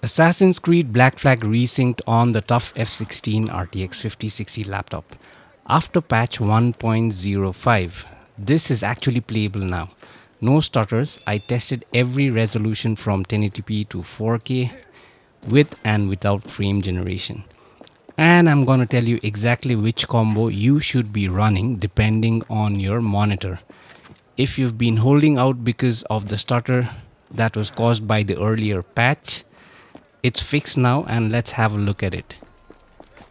Assassin's Creed Black Flag resynced on the TUF F16 RTX 5060 laptop. After patch 1.05, this is actually playable now. No stutters. I tested every resolution from 1080p to 4K with and without frame generation. And I'm going to tell you exactly which combo you should be running depending on your monitor. If you've been holding out because of the stutter that was caused by the earlier patch, it's fixed now, and let's have a look at it.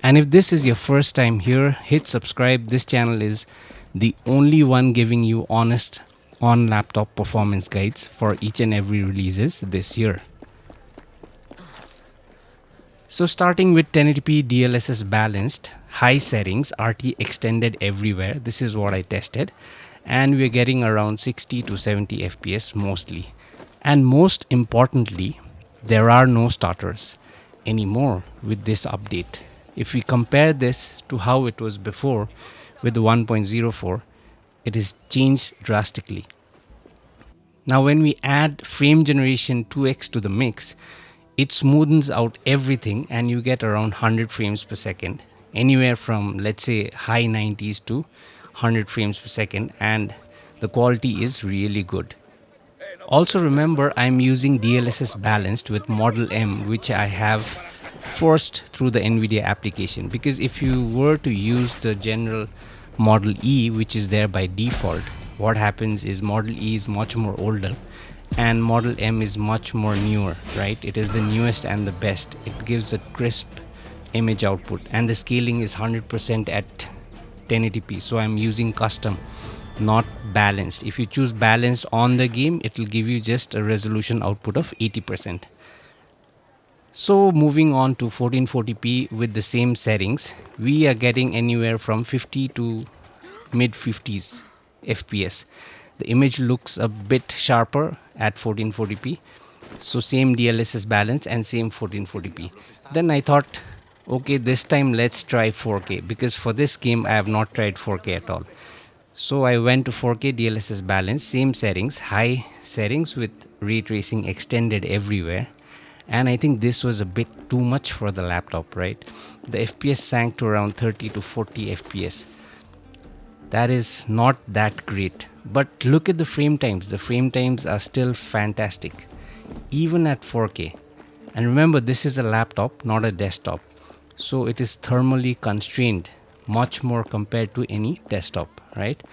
And if this is your first time here, hit subscribe. This channel is the only one giving you honest on laptop performance guides for each and every releases this year. So starting with 1080p DLSS balanced, high settings, RT extended everywhere. This is what I tested. And we're getting around 60 to 70 FPS mostly. And most importantly, there are no stutters anymore with this update. If we compare this to how it was before with the 1.04, it has changed drastically. Now when we add frame generation 2x to the mix, it smoothens out everything and you get around 100 frames per second, anywhere from let's say high 90s to 100 frames per second, and the quality is really good. Also remember, I'm using DLSS balanced with Model M, which I have forced through the NVIDIA application, because if you were to use the general Model E, which is there by default, what happens is Model E is much more older and Model M is much more newer, right? It is the newest and the best. It gives a crisp image output and the scaling is 100% at 1080p. So I'm using custom, not balanced. If you choose balanced on the game, it will give you just a resolution output of 80%. So moving on to 1440p with the same settings, we are getting anywhere from 50 to mid 50s FPS. The image looks a bit sharper at 1440p. So same DLSS balance and same 1440p. Then I thought, okay, this time let's try 4K, because for this game I have not tried 4K at all. So I went to 4K DLSS balance, same settings, high settings with ray tracing extended everywhere. And I think this was a bit too much for the laptop, right? The FPS sank to around 30 to 40 FPS. That is not that great. But look at the frame times. The frame times are still fantastic, even at 4K. And remember, this is a laptop, not a desktop. So it is thermally constrained much more compared to any desktop, right?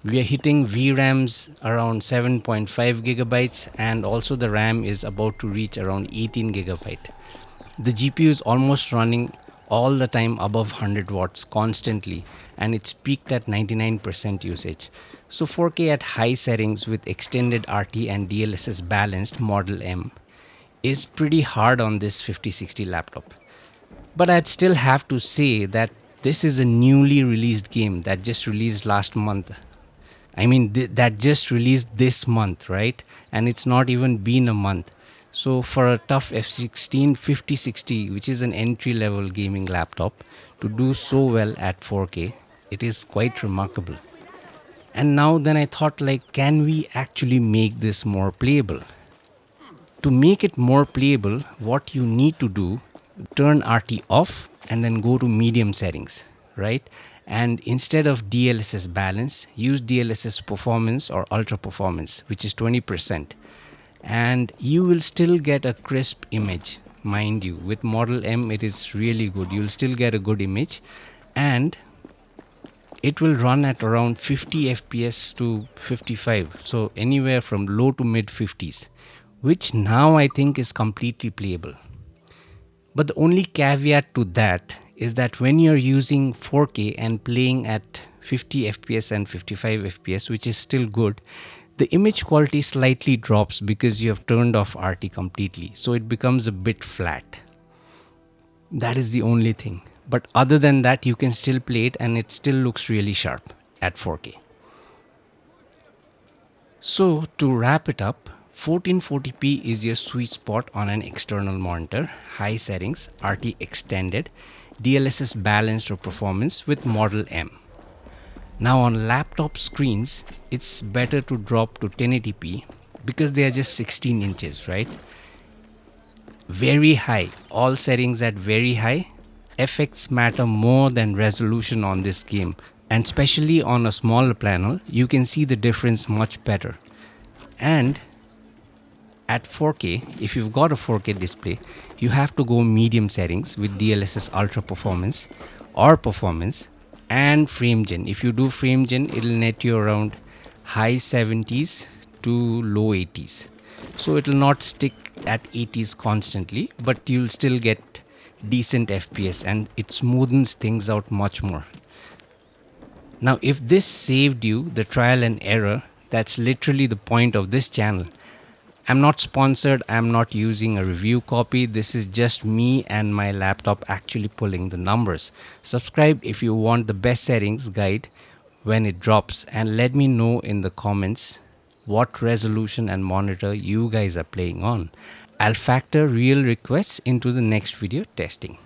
We are hitting VRAMs around 7.5 gigabytes, and also the RAM is about to reach around 18 gigabyte. The GPU is almost running all the time above 100 watts constantly, and it's peaked at 99% usage. So 4K at high settings with extended RT and DLSS balanced Model M is pretty hard on this 5060 laptop. But I'd still have to say that this is a newly released game that just released last month. I mean, that just released this month, right? And it's not even been a month. So for a TUF F16 5060, which is an entry-level gaming laptop, to do so well at 4K, it is quite remarkable. And now then I thought, like, can we actually make this more playable? To make it more playable, what you need to do, turn RT off and then go to medium settings, right? And instead of DLSS balance, use DLSS performance or ultra performance, which is 20%. And you will still get a crisp image, mind you. With Model M, it is really good. You'll still get a good image, and it will run at around 50 FPS to 55. So anywhere from low to mid 50s, which now I think is completely playable. But the only caveat to that is that when you're using 4K and playing at 50 FPS and 55 FPS, which is still good, the image quality slightly drops because you have turned off RT completely. So it becomes a bit flat. That is the only thing. But other than that, you can still play it and it still looks really sharp at 4K. So to wrap it up, 1440p is your sweet spot on an external monitor, high settings, RT extended, DLSS balanced or performance with Model M. Now on laptop screens, it's better to drop to 1080p because they are just 16 inches, right? very high, all settings at very high, effects matter more than resolution on this game, and especially on a smaller panel you can see the difference much better. And at 4K, if you've got a 4K display, you have to go medium settings with DLSS Ultra Performance or Performance and Frame Gen. If you do Frame Gen, it'll net you around high 70s to low 80s. So it'll not stick at 80s constantly, but you'll still get decent FPS and it smoothens things out much more. Now, if this saved you the trial and error, that's literally the point of this channel. I'm not sponsored, I'm not using a review copy. This is just me and my laptop actually pulling the numbers. Subscribe if you want the best settings guide when it drops, and let me know in the comments what resolution and monitor you guys are playing on. I'll factor real requests into the next video testing.